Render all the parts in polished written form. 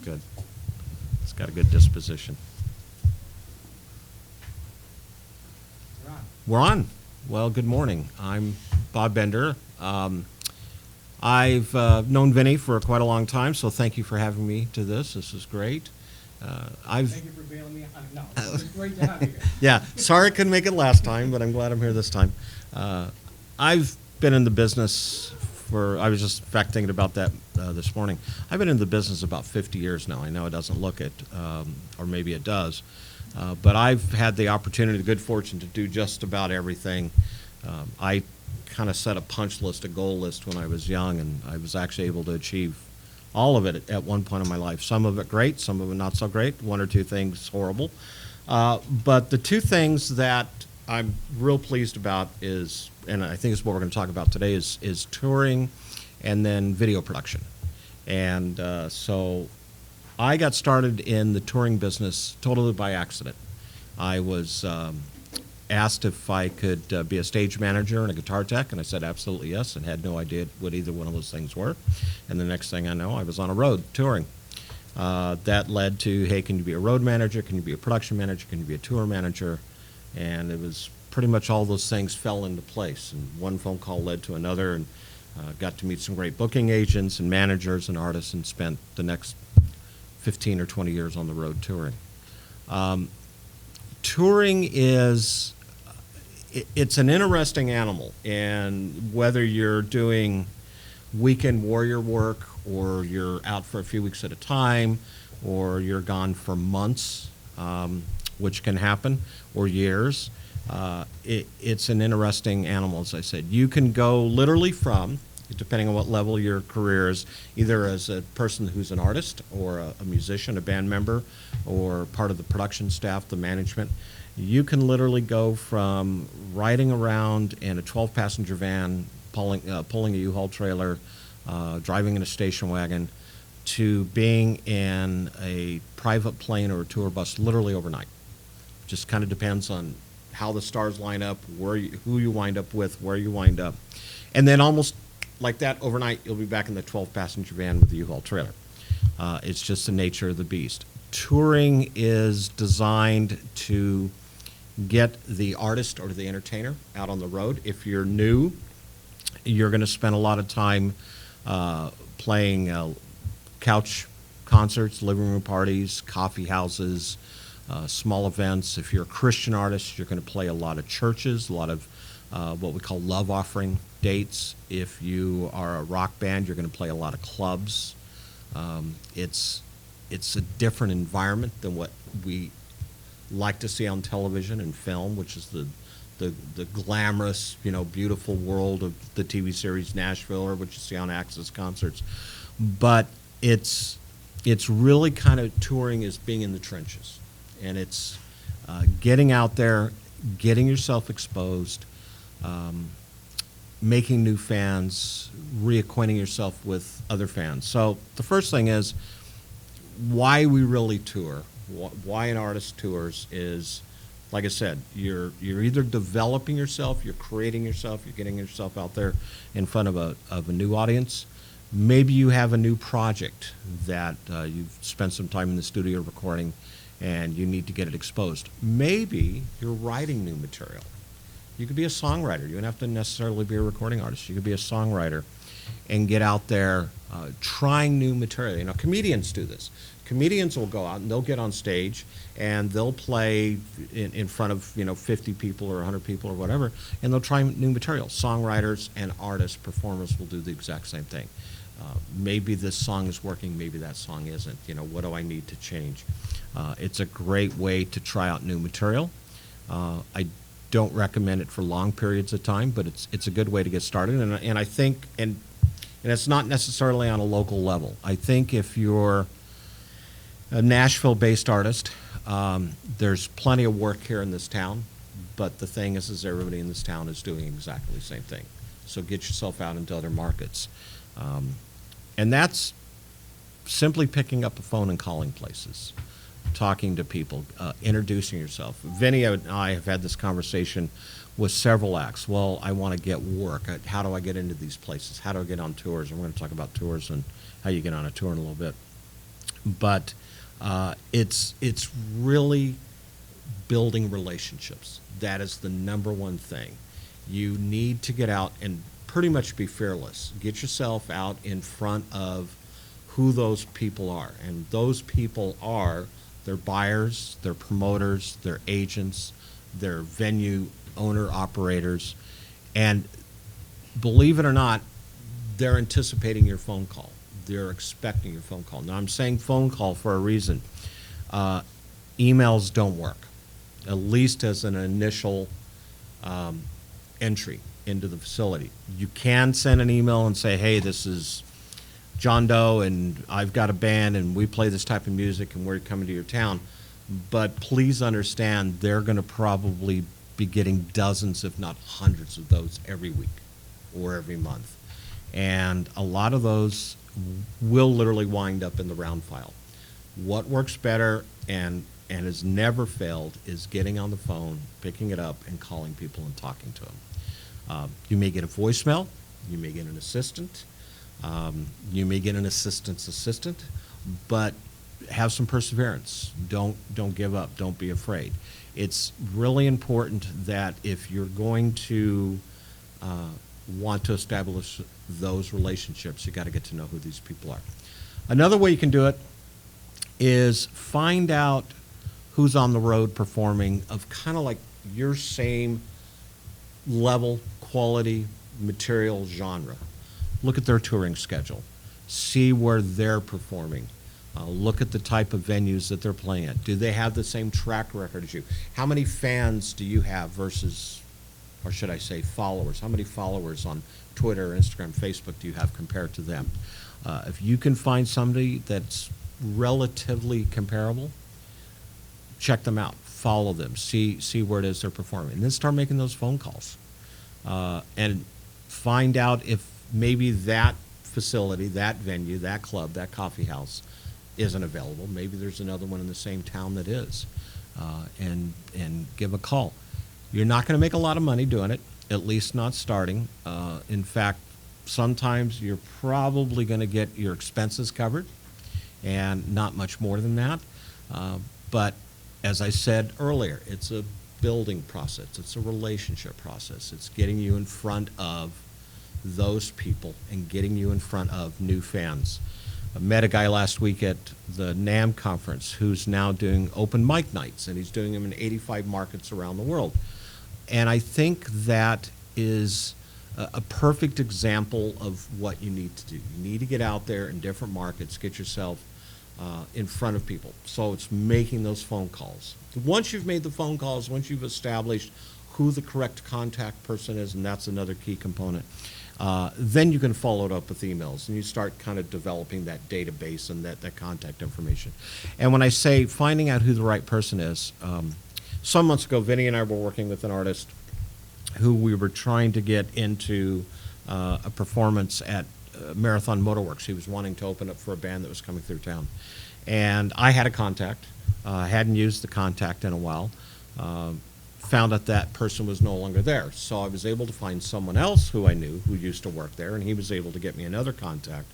good. He's got a good disposition. We're on. Well, good morning. I'm Bob Bender. I've known Vinny for quite a long time, so thank you for having me to this. This is great. Thank you for bailing me out. No, it's great to have you here. Yeah, sorry I couldn't make it last time, but I'm glad I'm here this time. I've been in the business I was just in fact thinking about that this morning. I've been in the business about 50 years now. I know it doesn't look it, or maybe it does, but I've had the opportunity, the good fortune to do just about everything. I kind of set a punch list, a goal list when I was young, and I was actually able to achieve all of it at one point in my life. Some of it great, some of it not so great, one or two things horrible. But the two things that I'm real pleased about is, and I think is what we're going to talk about today, is touring and then video production. And so I got started in the touring business totally by accident. I was asked if I could be a stage manager and a guitar tech, and I said absolutely yes, and had no idea what either one of those things were. And the next thing I know, I was on a road touring. That led to, hey, can you be a road manager? Can you be a production manager? Can you be a tour manager? And it was pretty much all those things fell into place. And one phone call led to another, and got to meet some great booking agents and managers and artists, and spent the next 15 or 20 years on the road touring. Touring is, it's an interesting animal, and whether you're doing weekend warrior work, or you're out for a few weeks at a time, or you're gone for months, which can happen, or years, it's an interesting animal, as I said. You can go literally from, depending on what level your career is, either as a person who's an artist, or a musician, a band member, or part of the production staff, the management. You can literally go from riding around in a 12-passenger van, pulling a U-Haul trailer, driving in a station wagon, to being in a private plane or a tour bus literally overnight. Just kind of depends on how the stars line up, who you wind up with, where you wind up. And then almost like that, overnight, you'll be back in the 12-passenger van with the U-Haul trailer. It's just the nature of the beast. Touring is designed to get the artist or the entertainer out on the road. If you're new, you're going to spend a lot of time playing couch concerts, living room parties, coffee houses, small events. If you're a Christian artist, you're going to play a lot of churches, a lot of what we call love offering dates. If you are a rock band, you're going to play a lot of clubs. It's a different environment than what we like to see on television and film, which is the glamorous, beautiful world of the TV series Nashville, or what you see on Access concerts. But it's really kind of, touring is being in the trenches, and it's getting out there, getting yourself exposed, making new fans, reacquainting yourself with other fans. So the first thing is why we really tour, why an artist tours is, like I said, you're either developing yourself, you're creating yourself, you're getting yourself out there in front of a new audience. Maybe you have a new project that you've spent some time in the studio recording, and you need to get it exposed. Maybe you're writing new material. You could be a songwriter. You don't have to necessarily be a recording artist. You could be a songwriter and get out there trying new material. Comedians do this. Comedians will go out and they'll get on stage and they'll play in front of 50 people or 100 people or whatever, and they'll try new material. Songwriters and artists, performers will do the exact same thing. Maybe this song is working, maybe that song isn't. What do I need to change? It's a great way to try out new material. I don't recommend it for long periods of time, but it's a good way to get started. And I think, and it's not necessarily on a local level. I think if you're a Nashville-based artist, there's plenty of work here in this town, but the thing is everybody in this town is doing exactly the same thing. So get yourself out into other markets. And that's simply picking up a phone and calling places, talking to people, introducing yourself. Vinny and I have had this conversation with several acts. Well, I want to get work. How do I get into these places? How do I get on tours? And we're going to talk about tours and how you get on a tour in a little bit. But it's really building relationships. That is the number one thing. You need to get out and pretty much be fearless. Get yourself out in front of who those people are. And those people are their buyers, their promoters, their agents, their venue owner operators. And believe it or not, they're anticipating your phone call. They're expecting your phone call. Now, I'm saying phone call for a reason. Emails don't work, at least as an initial entry into the facility. You can send an email and say, hey, this is John Doe, and I've got a band, and we play this type of music, and we're coming to your town. But please understand, they're going to probably be getting dozens, if not hundreds of those every week or every month. And a lot of those will literally wind up in the round file. What works better and has never failed is getting on the phone, picking it up, and calling people and talking to them. You may get a voicemail. You may get an assistant. You may get an assistant's assistant, but have some perseverance. Don't give up. Don't be afraid. It's really important that if you're going to want to establish those relationships, you got to get to know who these people are. Another way you can do it is find out who's on the road performing of kind of like your same level, quality, material, genre. Look at their touring schedule. See where they're performing. Look at the type of venues that they're playing at. Do they have the same track record as you? How many fans do you have versus, or should I say followers? How many followers on Twitter, Instagram, Facebook do you have compared to them? If you can find somebody that's relatively comparable, check them out, follow them, see where it is they're performing, and then start making those phone calls. And find out if maybe that facility, that venue, that club, that coffee house isn't available. Maybe there's another one in the same town that is, and give a call. You're not going to make a lot of money doing it, at least not starting. In fact, sometimes you're probably going to get your expenses covered and not much more than that. But as I said earlier, it's a building process. It's a relationship process. It's getting you in front of those people and getting you in front of new fans. I met a guy last week at the NAMM conference who's now doing open mic nights, and he's doing them in 85 markets around the world. And I think that is a perfect example of what you need to do. You need to get out there in different markets, get yourself in front of people. So it's making those phone calls. Once you've made the phone calls, once you've established who the correct contact person is, and that's another key component, then you can follow it up with emails, and you start kind of developing that database and that contact information. And when I say finding out who the right person is, some months ago, Vinny and I were working with an artist who we were trying to get into a performance at Marathon Motorworks. He was wanting to open up for a band that was coming through town. And I had a contact. Hadn't used the contact in a while. Found out that person was no longer there. So I was able to find someone else who I knew who used to work there, and he was able to get me another contact.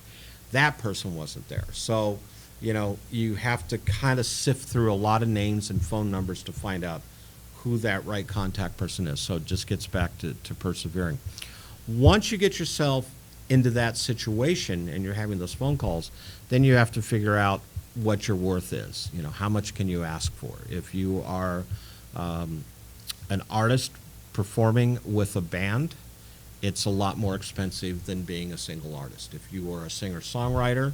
That person wasn't there. So, you know, you have to kind of sift through a lot of names and phone numbers to find out who that right contact person is. So it just gets back to persevering. Once you get yourself into that situation and you're having those phone calls, then you have to figure out what your worth is. You know, how much can you ask for? If you are an artist performing with a band, it's a lot more expensive than being a single artist. If you are a singer-songwriter,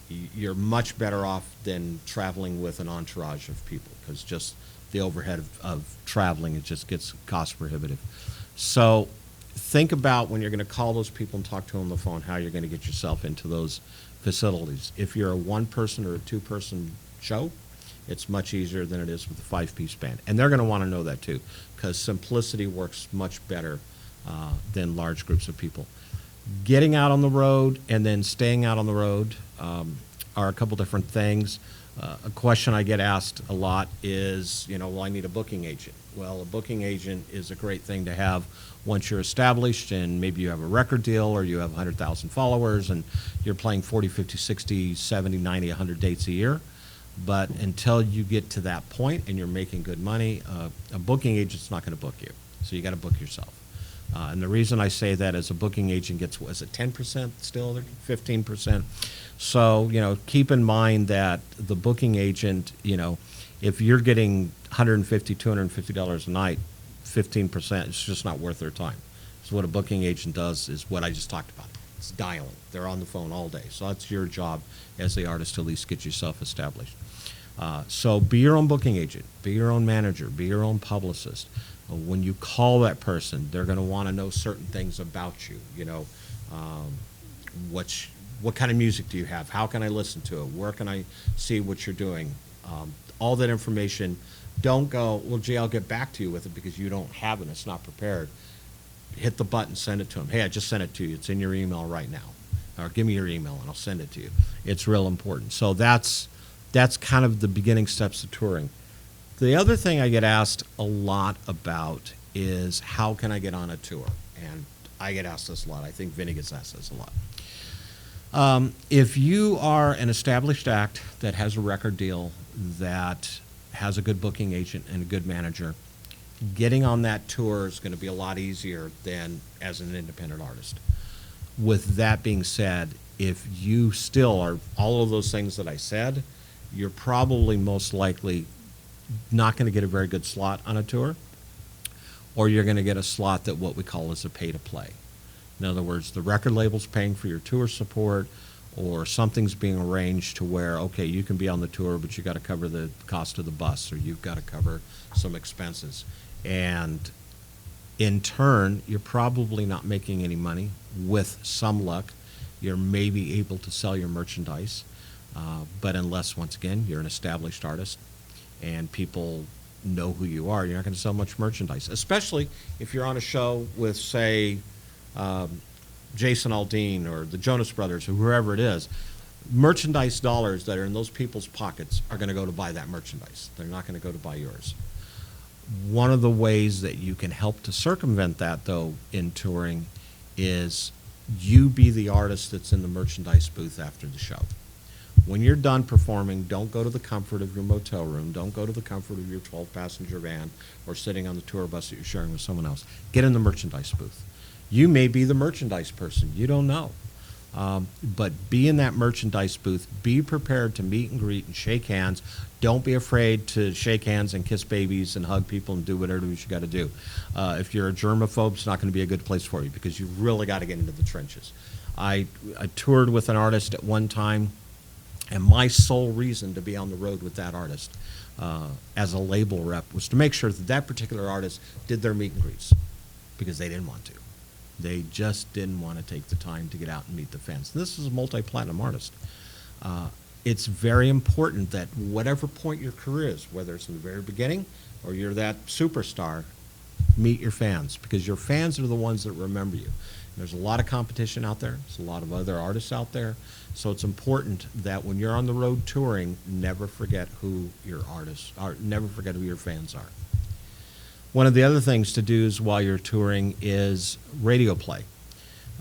you're much better off than traveling with an entourage of people, because just the overhead of traveling, it just gets cost prohibitive. So think about when you're going to call those people and talk to them on the phone, how you're going to get yourself into those facilities. If you're a one-person or a two-person show, it's much easier than it is with a five-piece band. And they're going to want to know that too, because simplicity works much better than large groups of people. Getting out on the road and then staying out on the road, are a couple different things. A question I get asked a lot is, well, I need a booking agent. Well, a booking agent is a great thing to have once you're established and maybe you have a record deal or you have 100,000 followers and you're playing 40, 50, 60, 70, 90, 100 dates a year. But until you get to that point and you're making good money, a booking agent's not going to book you. So you got to book yourself. And the reason I say that is a booking agent gets, was it 10% still, 15%? So, keep in mind that the booking agent, if you're getting $150, $250 a night, 15%, it's just not worth their time. So what a booking agent does is what I just talked about. It's dialing. They're on the phone all day. So that's your job as the artist to at least get yourself established. So be your own booking agent, be your own manager, be your own publicist. When you call that person, they're going to want to know certain things about you. What kind of music do you have? How can I listen to it? Where can I see what you're doing? All that information. Don't go, well, gee, I'll get back to you with it because you don't have it. It's not prepared. Hit the button, send it to them. Hey, I just sent it to you. It's in your email right now. Or give me your email and I'll send it to you. It's real important. So that's kind of the beginning steps of touring. The other thing I get asked a lot about is how can I get on a tour? And I get asked this a lot. I think Vinny gets asked this a lot. If you are an established act that has a record deal, that has a good booking agent and a good manager, getting on that tour is going to be a lot easier than as an independent artist. With that being said, if you still are all of those things that I said, you're probably most likely not going to get a very good slot on a tour, or you're going to get a slot that what we call is a pay-to-play. In other words, the record label's paying for your tour support, or something's being arranged to where, okay, you can be on the tour, but you got to cover the cost of the bus, or you've got to cover some expenses. And in turn, you're probably not making any money. With some luck, you're maybe able to sell your merchandise, but unless, once again, you're an established artist and people know who you are, you're not going to sell much merchandise, especially if you're on a show with, say, Jason Aldean or the Jonas Brothers or whoever it is. Merchandise dollars that are in those people's pockets are going to go to buy that merchandise. They're not going to go to buy yours. One of the ways that you can help to circumvent that, though, in touring is you be the artist that's in the merchandise booth after the show. When you're done performing, don't go to the comfort of your motel room. Don't go to the comfort of your 12-passenger van or sitting on the tour bus that you're sharing with someone else. Get in the merchandise booth. You may be the merchandise person. You don't know. But be in that merchandise booth. Be prepared to meet and greet and shake hands. Don't be afraid to shake hands and kiss babies and hug people and do whatever you got to do. If you're a germaphobe, it's not going to be a good place for you because you've really got to get into the trenches. I toured with an artist at one time, and my sole reason to be on the road with that artist as a label rep was to make sure that that particular artist did their meet and greets because they didn't want to. They just didn't want to take the time to get out and meet the fans. And this is a multi-platinum artist. It's very important that whatever point your career is, whether it's in the very beginning or you're that superstar, meet your fans because your fans are the ones that remember you. There's a lot of competition out there. There's a lot of other artists out there. So it's important that when you're on the road touring, never forget who your artists are, never forget who your fans are. One of the other things to do is while you're touring is radio play.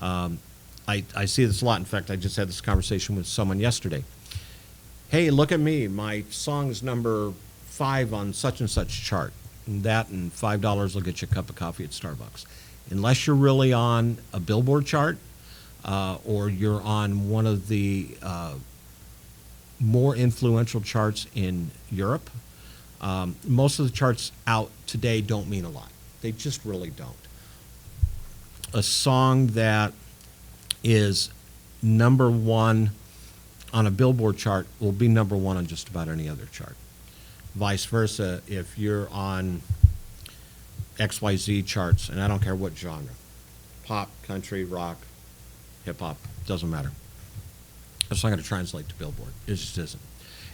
I see this a lot. In fact, I just had this conversation with someone yesterday. Hey, look at me. My song's number 5 on such and such chart. And that and $5 will get you a cup of coffee at Starbucks. Unless you're really on a Billboard chart or you're on one of the more influential charts in Europe, most of the charts out today don't mean a lot. They just really don't. A song that is number 1 on a Billboard chart will be number 1 on just about any other chart. Vice versa, if you're on XYZ charts, and I don't care what genre, pop, country, rock, hip-hop, doesn't matter. It's not going to translate to Billboard. It just isn't.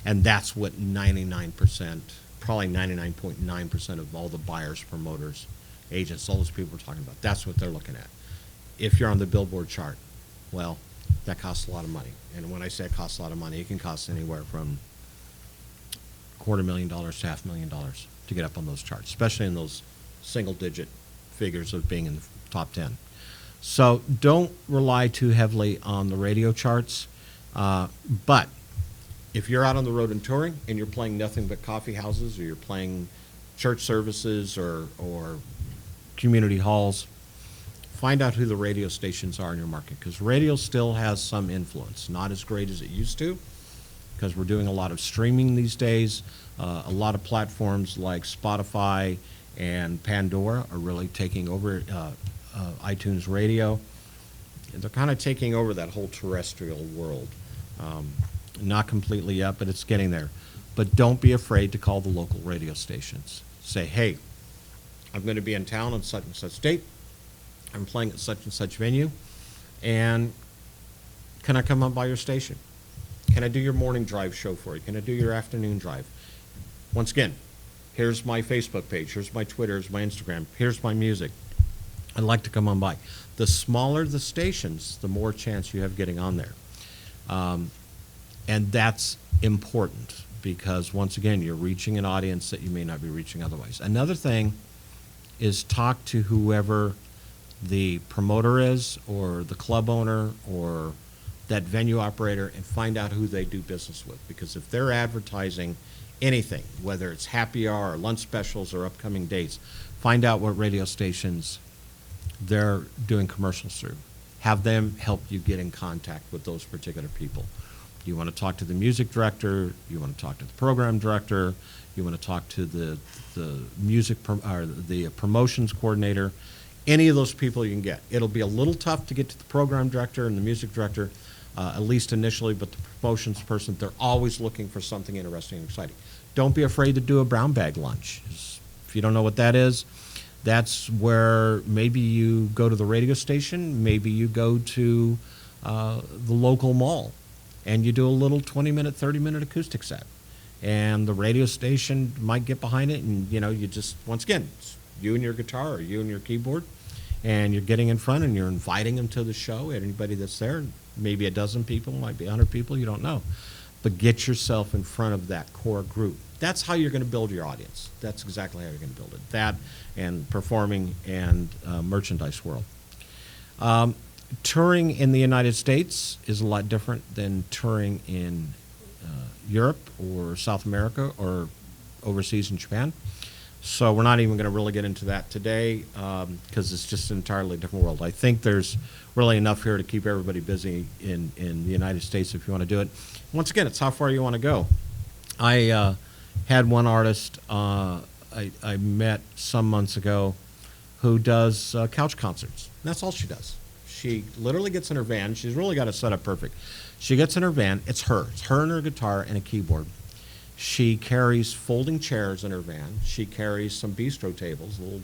And that's what 99%, probably 99.9% of all the buyers, promoters, agents, all those people we're talking about, that's what they're looking at. If you're on the Billboard chart, well, that costs a lot of money. And when I say it costs a lot of money, it can cost anywhere from $250,000 to $500,000 to get up on those charts, especially in those single-digit figures of being in the top 10. So don't rely too heavily on the radio charts. But if you're out on the road and touring and you're playing nothing but coffee houses, or you're playing church services or community halls, find out who the radio stations are in your market, because radio still has some influence. Not as great as it used to, because we're doing a lot of streaming these days. A lot of platforms like Spotify and Pandora are really taking over iTunes Radio. They're kind of taking over that whole terrestrial world. Not completely yet, but it's getting there. But don't be afraid to call the local radio stations. Say, hey, I'm going to be in town on such and such date. I'm playing at such and such venue. And can I come up by your station? Can I do your morning drive show for you? Can I do your afternoon drive? Once again, here's my Facebook page. Here's my Twitter. Here's my Instagram. Here's my music. I'd like to come on by. The smaller the stations, the more chance you have getting on there. And that's important, because once again, you're reaching an audience that you may not be reaching otherwise. Another thing is talk to whoever the promoter is, or the club owner, or that venue operator, and find out who they do business with. Because if they're advertising anything, whether it's happy hour or lunch specials or upcoming dates, find out what radio stations they're doing commercials through. Have them help you get in contact with those particular people. You want to talk to the music director, you want to talk to the program director, you want to talk to the promotions coordinator. Any of those people you can get. It'll be a little tough to get to the program director and the music director, at least initially, but the promotions person, they're always looking for something interesting and exciting. Don't be afraid to do a brown bag lunch. If you don't know what that is, that's where maybe you go to the radio station, maybe you go to the local mall, and you do a little 20-minute, 30-minute acoustic set. And the radio station might get behind it, and you just, once again, it's you and your guitar, or you and your keyboard, and you're getting in front and you're inviting them to the show. Anybody that's there, maybe a dozen people, might be 100 people, you don't know. But get yourself in front of that core group. That's how you're going to build your audience. That's exactly how you're going to build it. That and performing and merchandise world. Touring in the United States is a lot different than touring in Europe or South America or overseas in Japan. So we're not even going to really get into that today, because it's just an entirely different world. I think there's really enough here to keep everybody busy in the United States if you want to do it. Once again, it's how far you want to go. I had one artist I met some months ago who does couch concerts. That's all she does. She literally gets in her van. She's really got it set up perfect. She gets in her van. It's her. It's her and her guitar and a keyboard. She carries folding chairs in her van. She carries some bistro tables, little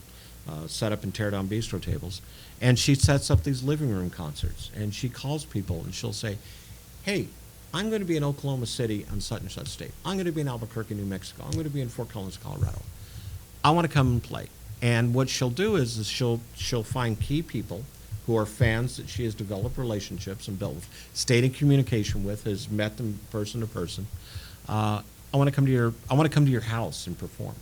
set up and tear down bistro tables. And she sets up these living room concerts. And she calls people and she'll say, hey, I'm going to be in Oklahoma City on such and such date. I'm going to be in Albuquerque, New Mexico. I'm going to be in Fort Collins, Colorado. I want to come and play. And what she'll do is she'll find key people who are fans that she has developed relationships and built, stayed in communication with, has met them person to person. I want to come to your house and perform.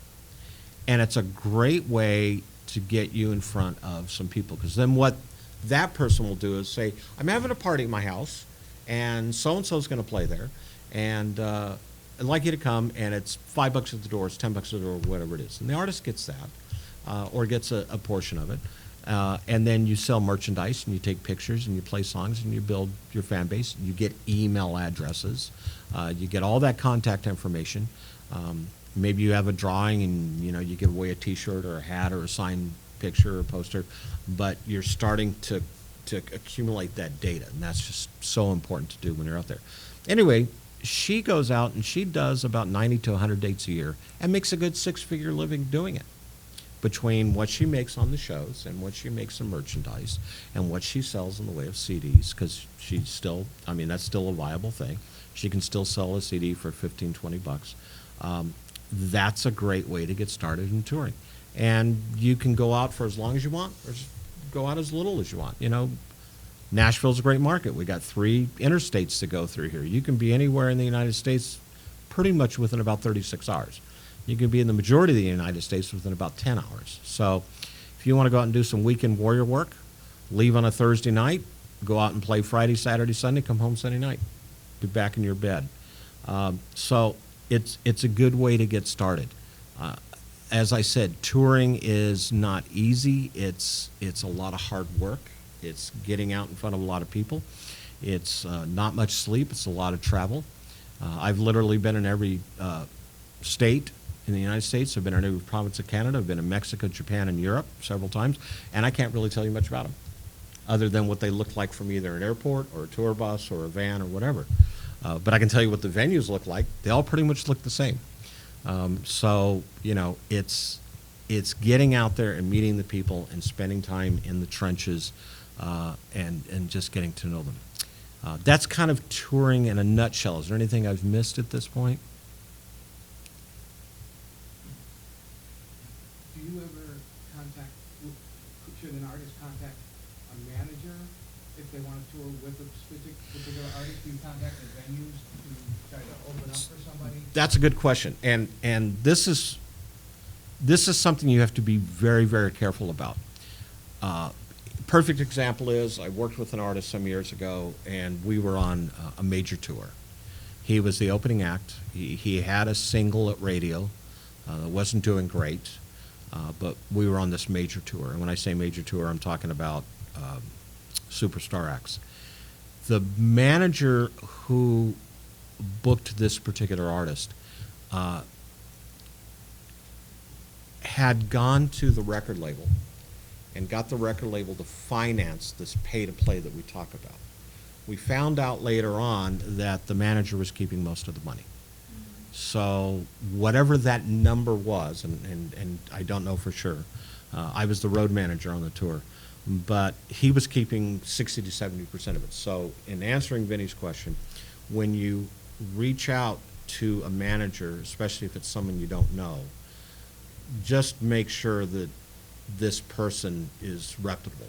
And it's a great way to get you in front of some people, because then what that person will do is say, I'm having a party at my house, and so-and-so is going to play there, and I'd like you to come, and it's $5 at the door, it's $10 at the door, whatever it is. And the artist gets that, or gets a portion of it. And then you sell merchandise, and you take pictures, and you play songs, and you build your fan base. You get email addresses. You get all that contact information. Maybe you have a drawing, and you give away a T-shirt or a hat or a signed picture or poster. But you're starting to accumulate that data, and that's just so important to do when you're out there. Anyway, she goes out and she does about 90 to 100 dates a year and makes a good 6-figure living doing it. Between what she makes on the shows and what she makes in merchandise and what she sells in the way of CDs, because she's still, that's still a viable thing. She can still sell a CD for $15, $20. That's a great way to get started in touring. And you can go out for as long as you want, or just go out as little as you want. Nashville's a great market. We got 3 interstates to go through here. You can be anywhere in the United States pretty much within about 36 hours. You can be in the majority of the United States within about 10 hours. So if you want to go out and do some weekend warrior work, leave on a Thursday night, go out and play Friday, Saturday, Sunday, come home Sunday night, be back in your bed. So it's a good way to get started. As I said, touring is not easy. It's a lot of hard work. It's getting out in front of a lot of people. It's not much sleep. It's a lot of travel. I've literally been in every state in the United States. I've been in every province of Canada. I've been in Mexico, Japan, and Europe several times, and I can't really tell you much about them, other than what they look like from either an airport or a tour bus or a van or whatever. But I can tell you what the venues look like. They all pretty much look the same. So, it's getting out there and meeting the people and spending time in the trenches and just getting to know them. That's kind of touring in a nutshell. Is there anything I've missed at this point? Do you ever should an artist contact a manager if they want to tour with a particular artist? Do you contact the venues to try to open up for somebody? That's a good question, and this is something you have to be very, very careful about. Perfect example is I worked with an artist some years ago, and we were on a major tour. He was the opening act. He had a single at radio that wasn't doing great, but we were on this major tour. And when I say major tour, I'm talking about superstar acts. The manager who booked this particular artist had gone to the record label and got the record label to finance this pay-to-play that we talk about. We found out later on that the manager was keeping most of the money. So whatever that number was, and I don't know for sure, I was the road manager on the tour, but he was keeping 60 to 70% of it. So in answering Vinny's question, when you reach out to a manager, especially if it's someone you don't know, just make sure that this person is reputable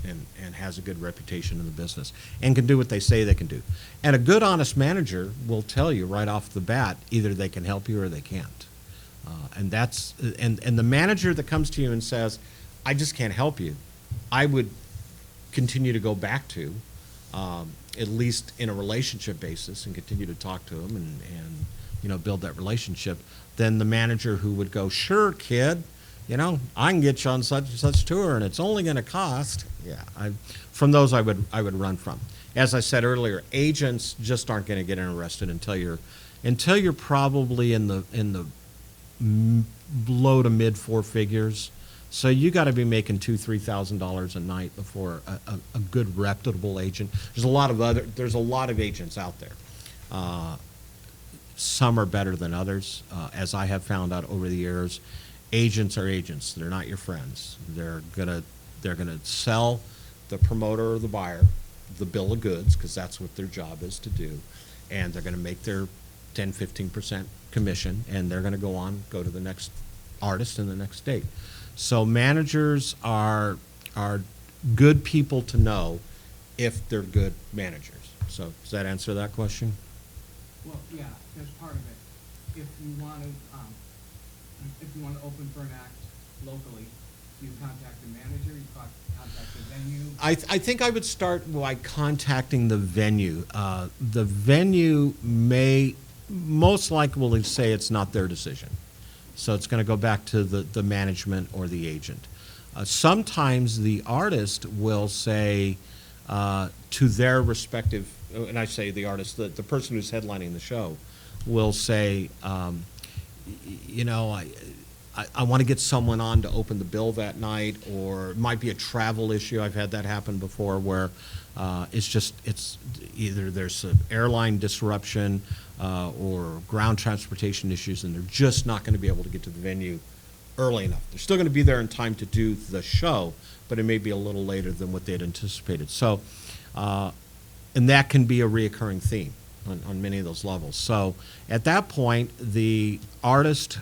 and has a good reputation in the business and can do what they say they can do. And a good, honest manager will tell you right off the bat, either they can help you or they can't. And the manager that comes to you and says, I just can't help you, I would continue to go back to, at least in a relationship basis, and continue to talk to them and build that relationship, than the manager who would go, sure, kid, I can get you on such and such tour, and it's only going to cost. Yeah, from those I would run from. As I said earlier, agents just aren't going to get interested until you're probably in the low to mid 4 figures. So you got to be making $2,000-3,000 a night before a good reputable agent. There's a lot of agents out there. Some are better than others, as I have found out over the years. Agents are agents. They're not your friends. They're gonna sell the promoter or the buyer the bill of goods, because that's what their job is to do, and they're gonna make their 10-15% commission, and they're gonna go to the next artist and the next date. So managers are good people to know if they're good managers. So does that answer that question? Well, yeah, that's part of it. If you want to open for an act locally, you contact the manager, you contact the venue. I think I would start by contacting the venue. The venue may most likely say it's not their decision. So it's going to go back to the management or the agent. Sometimes the artist will say to their respective, and I say the artist, the person who's headlining the show, will say, I want to get someone on to open the bill that night, or it might be a travel issue. I've had that happen before where it's either there's an airline disruption or ground transportation issues, and they're just not going to be able to get to the venue early enough. They're still going to be there in time to do the show, but it may be a little later than what they had anticipated. So, and that can be a reoccurring theme on many of those levels. So at that point, the artist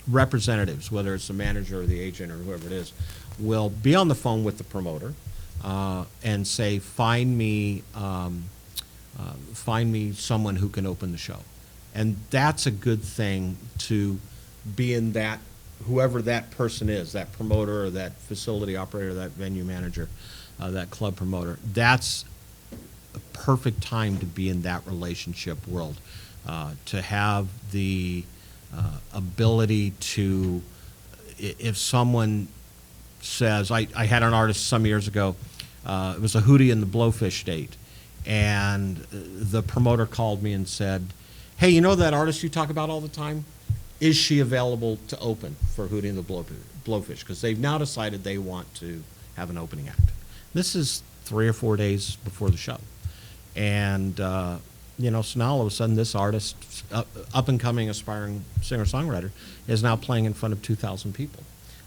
representatives, whether it's the manager or the agent or whoever it is, will be on the phone with the promoter. and say, find me someone who can open the show. And that's a good thing to be in that, whoever that person is, that promoter or that facility operator, that venue manager, that club promoter. That's a perfect time to be in that relationship world, to have the ability to, if someone says, I had an artist some years ago, it was a Hootie and the Blowfish date, and the promoter called me and said, hey, you know that artist you talk about all the time? Is she available to open for Hootie and the Blowfish? Because they've now decided they want to have an opening act. This is 3 or 4 days before the show. And, so now all of a sudden this artist, up-and-coming aspiring singer-songwriter, is now playing in front of 2,000 people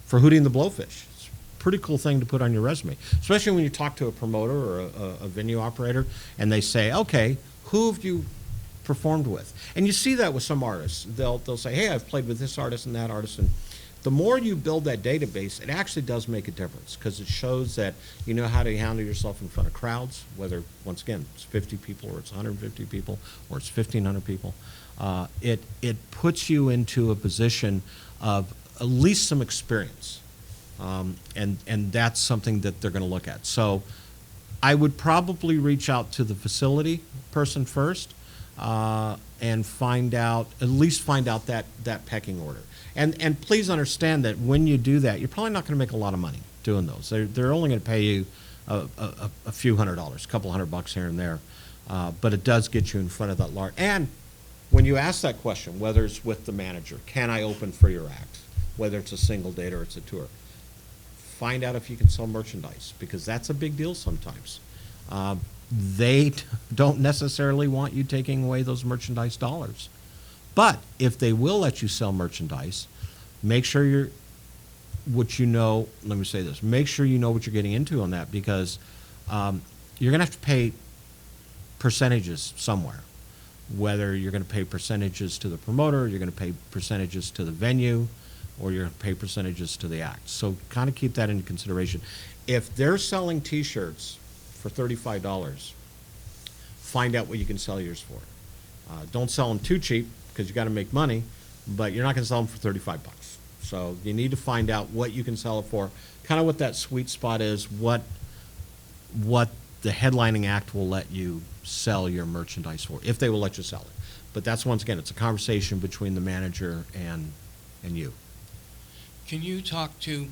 for Hootie and the Blowfish. It's a pretty cool thing to put on your resume, especially when you talk to a promoter or a venue operator, and they say, okay, who have you performed with? And you see that with some artists. They'll say, hey, I've played with this artist and that artist. And the more you build that database, it actually does make a difference, because it shows that you know how to handle yourself in front of crowds, whether, once again, it's 50 people or it's 150 people or it's 1,500 people. It puts you into a position of at least some experience. And that's something that they're going to look at. So I would probably reach out to the facility person first, and at least find out that pecking order. And please understand that when you do that, you're probably not going to make a lot of money doing those. They're only going to pay you a few $100s, a couple $100 here and there, but it does get you in front of that large. And when you ask that question, whether it's with the manager, can I open for your act, whether it's a single date or it's a tour, find out if you can sell merchandise, because that's a big deal sometimes. They don't necessarily want you taking away those merchandise dollars. But if they will let you sell merchandise, make sure make sure you know what you're getting into on that, because you're going to have to pay percentages somewhere. Whether you're going to pay percentages to the promoter, you're going to pay percentages to the venue, or you're going to pay percentages to the act. So kind of keep that into consideration. If they're selling T-shirts for $35, find out what you can sell yours for. Don't sell them too cheap, because you got to make money, but you're not going to sell them for $35. So you need to find out what you can sell it for, kind of what that sweet spot is, what the headlining act will let you sell your merchandise for, if they will let you sell it. But that's, once again, it's a conversation between the manager and you. Can you talk to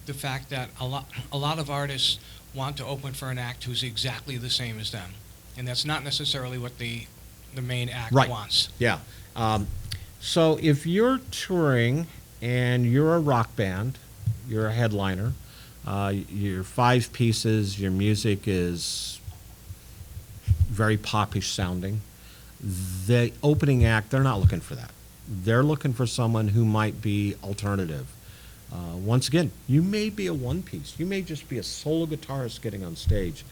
the fact that a lot of artists want to open for an act who's exactly the same as them, and that's not necessarily what the main act wants? Yeah. So if you're touring and you're a rock band, you're a headliner, you're 5 pieces, your music is very popish sounding, the opening act, they're not looking for that. They're looking for someone who might be alternative. Once again, you may be a one-piece. You may just be a solo guitarist getting on stage,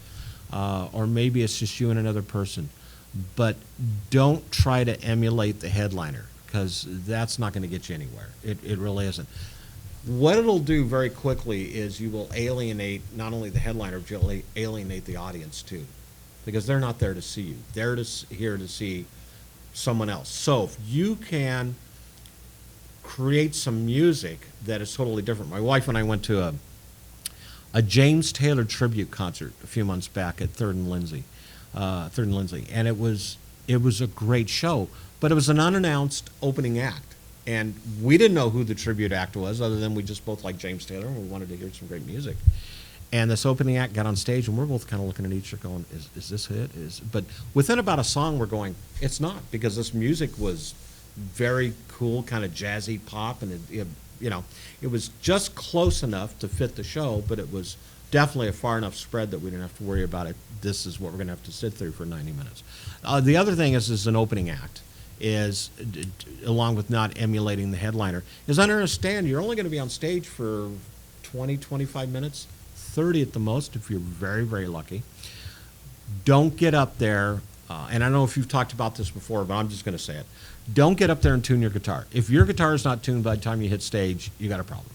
or maybe it's just you and another person. But don't try to emulate the headliner, because that's not going to get you anywhere. It really isn't. What it'll do very quickly is you will alienate not only the headliner, but you'll alienate the audience too, because they're not there to see you. They're here to see someone else. So if you can create some music that is totally different. My wife and I went to a James Taylor tribute concert a few months back at Third and Lindsay, and it was a great show, but it was an unannounced opening act, and we didn't know who the tribute act was, other than we just both liked James Taylor and we wanted to hear some great music. And this opening act got on stage, and we're both kind of looking at each other going, is this it? But within about a song, we're going, it's not, because this music was very cool, kind of jazzy pop, and it was just close enough to fit the show, but it was definitely a far enough spread that we didn't have to worry about it. This is what we're going to have to sit through for 90 minutes. The other thing is an opening act, is, along with not emulating the headliner, is understand you're only going to be on stage for 20, 25 minutes, 30 at the most if you're very, very lucky. Don't get up there, and I don't know if you've talked about this before, but I'm just going to say it. Don't get up there and tune your guitar. If your guitar is not tuned by the time you hit stage, you got a problem.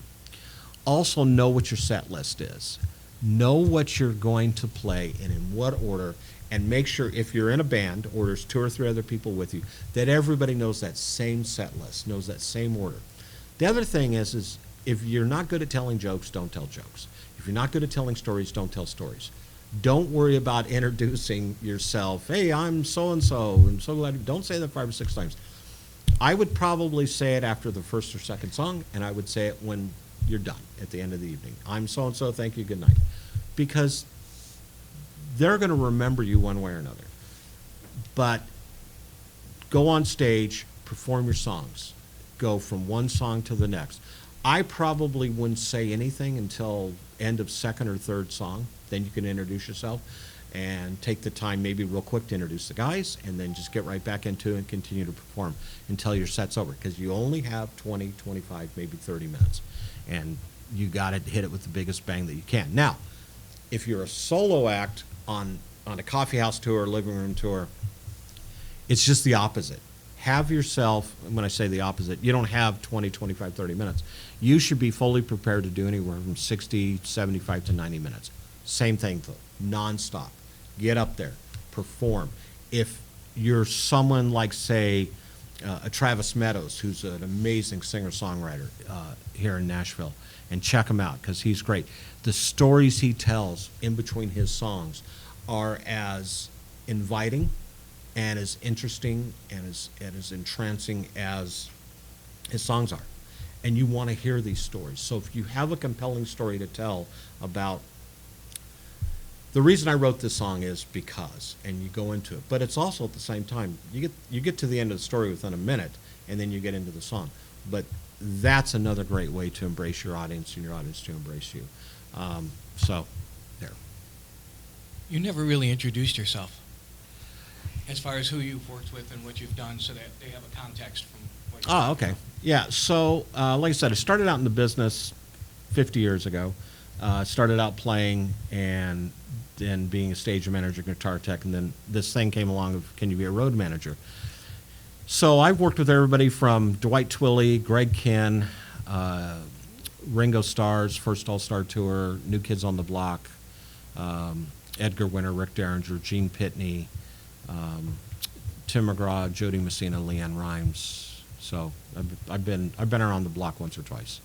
Also, know what your set list is. Know what you're going to play and in what order, and make sure if you're in a band or there's 2 or 3 other people with you, that everybody knows that same set list, knows that same order. The other thing is if you're not good at telling jokes, don't tell jokes. If you're not good at telling stories, don't tell stories. Don't worry about introducing yourself. Hey, I'm so-and-so, and so glad. Don't say that 5 or 6 times. I would probably say it after the first or second song, and I would say it when you're done at the end of the evening. I'm so-and-so, thank you, good night. Because they're going to remember you one way or another. But go on stage, perform your songs. Go from one song to the next. I probably wouldn't say anything until end of second or third song. Then you can introduce yourself and take the time maybe real quick to introduce the guys, and then just get right back into it and continue to perform until your set's over, because you only have 20, 25, maybe 30 minutes. And you got to hit it with the biggest bang that you can. Now, if you're a solo act on a coffee house tour, living room tour, it's just the opposite. Have yourself, when I say the opposite, you don't have 20, 25, 30 minutes. You should be fully prepared to do anywhere from 60, 75 to 90 minutes. Same thing though, nonstop. Get up there, perform. If you're someone like, say, a Travis Meadows, who's an amazing singer-songwriter here in Nashville, and check him out because he's great. The stories he tells in between his songs are as inviting and as interesting and as entrancing as his songs are. And you want to hear these stories. So if you have a compelling story to tell about the reason I wrote this song is because, and you go into it. But it's also at the same time, you get to the end of the story within a minute, and then you get into the song. But that's another great way to embrace your audience and your audience to embrace you. So, there. You never really introduced yourself as far as who you've worked with and what you've done, so that they have a context from what you've Oh, done. okay. Yeah, so like I said, I started out in the business 50 years ago. Started out playing and then being a stage manager, guitar tech, and then this thing came along of, can you be a road manager? So I've worked with everybody from Dwight Twilley, Greg Kihn, Ringo Starr's first All-Star Tour, New Kids on the Block, Edgar Winter, Rick Derringer, Gene Pitney, Tim McGraw, Jody Messina, Leanne Rimes. So I've been around the block once or twice.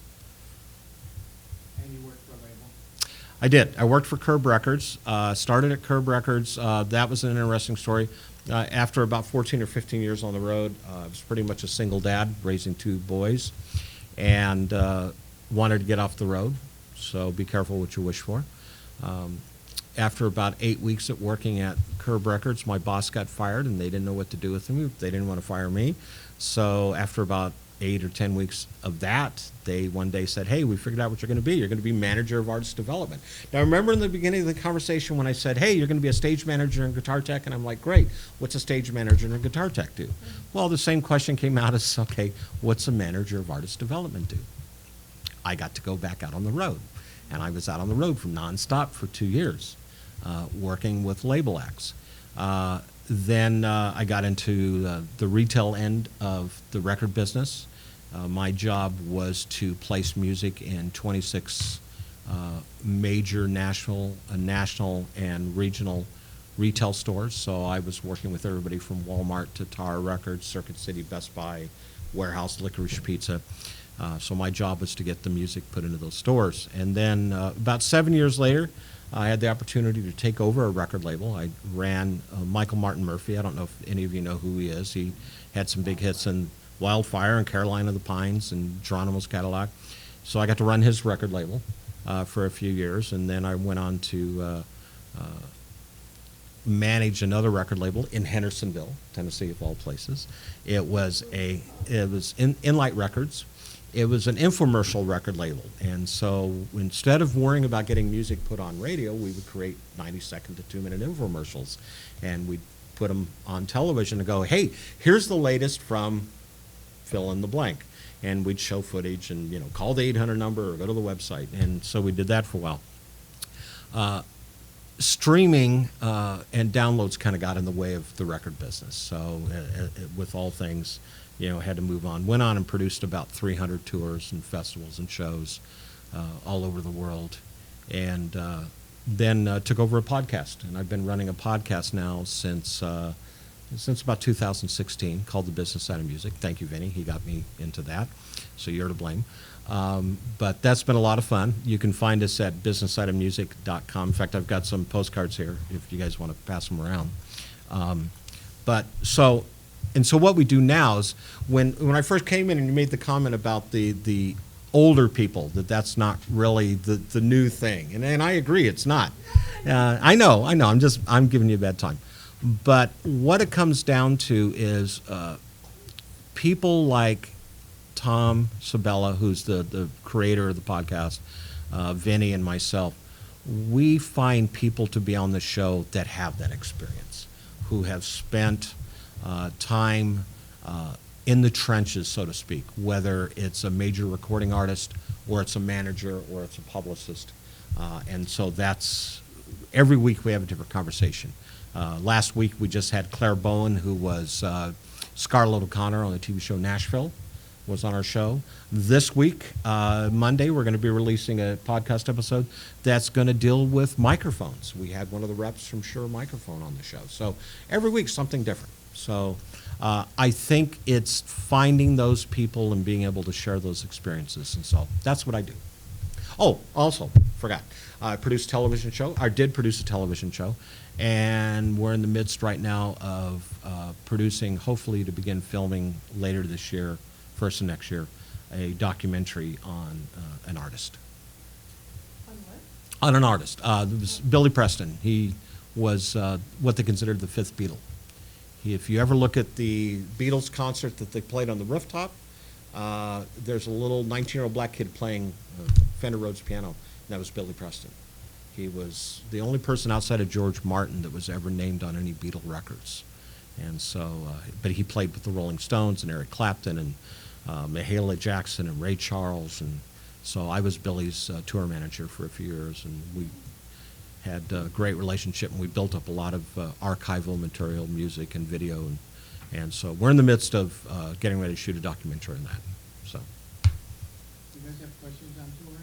And you work for a label? I did. I worked for Curb Records. Started at Curb Records. That was an interesting story. After about 14 or 15 years on the road, I was pretty much a single dad, raising 2 boys, and wanted to get off the road. So be careful what you wish for. After about 8 weeks at working at Curb Records, my boss got fired, and they didn't know what to do with me. They didn't want to fire me. So after about 8 or 10 weeks of that, they one day said, hey, we figured out what you're going to be. You're going to be manager of artist development. Now, remember in the beginning of the conversation when I said, hey, you're going to be a stage manager and guitar tech? And I'm like, great. What's a stage manager and a guitar tech do? Well, the same question came out as, okay, what's a manager of artist development do? I got to go back out on the road. And I was out on the road from nonstop for 2 years, working with label acts. Then I got into the retail end of the record business. My job was to place music in 26 major national and regional retail stores. So I was working with everybody from Walmart to Tower Records, Circuit City, Best Buy, Warehouse, Licorice Pizza. So my job was to get the music put into those stores. And then about 7 years later, I had the opportunity to take over a record label. I ran Michael Martin Murphey. I don't know if any of you know who he is. He had some big hits in Wildfire and Carolina of the Pines and Geronimo's Cadillac. So I got to run his record label for a few years, and then I went on to manage another record label in Hendersonville, Tennessee, of all places. It was Inlight Records. It was an infomercial record label, and so instead of worrying about getting music put on radio, we would create 90-second to 2-minute infomercials, and we'd put them on television and go, hey, here's the latest from fill in the blank, and we'd show footage and, you know, call the 800 number or go to the website, and so we did that for a while. Streaming and downloads kind of got in the way of the record business, so with all things, you know, had to move on. Went on and produced about 300 tours and festivals and shows all over the world. And then took over a podcast, and I've been running a podcast now since about 2016 called The Business Side of Music. Thank you, Vinny. He got me into that, so you're to blame. But that's been a lot of fun. You can find us at businesssideofmusic.com. In fact, I've got some postcards here if you guys want to pass them around. So what we do now is when I first came in and you made the comment about the older people, that's not really the new thing. And I agree, it's not. I know, I'm giving you a bad time. But what it comes down to is people like Tom Sabella, who's the creator of the podcast, Vinny and myself, we find people to be on the show that have that experience, who have spent time in the trenches, so to speak, whether it's a major recording artist or it's a manager or it's a publicist. And so that's, every week we have a different conversation. Last week we just had Claire Bowen, who was Scarlett O'Connor on the TV show Nashville, was on our show. This week, Monday, we're going to be releasing a podcast episode that's going to deal with microphones. We had one of the reps from Shure Microphone on the show. So every week, something different. So I think it's finding those people and being able to share those experiences. And so that's what I do. Oh, also, forgot. I produced a television show. I did produce a television show. And we're in the midst right now of producing, hopefully to begin filming later this year, first of next year, a documentary on an artist. On what? On an artist. It was Billy Preston. He was what they considered the fifth Beatle. If you ever look at the Beatles concert that they played on the rooftop, there's a little 19-year-old black kid playing Fender Rhodes piano, and that was Billy Preston. He was the only person outside of George Martin that was ever named on any Beatle records. And so, but he played with the Rolling Stones and Eric Clapton and Mahalia Jackson and Ray Charles. And so I was Billy's tour manager for a few years, and we had a great relationship, and we built up a lot of archival material, music and video. And so we're in the midst of getting ready to shoot a documentary on that. So. You guys have questions on tour?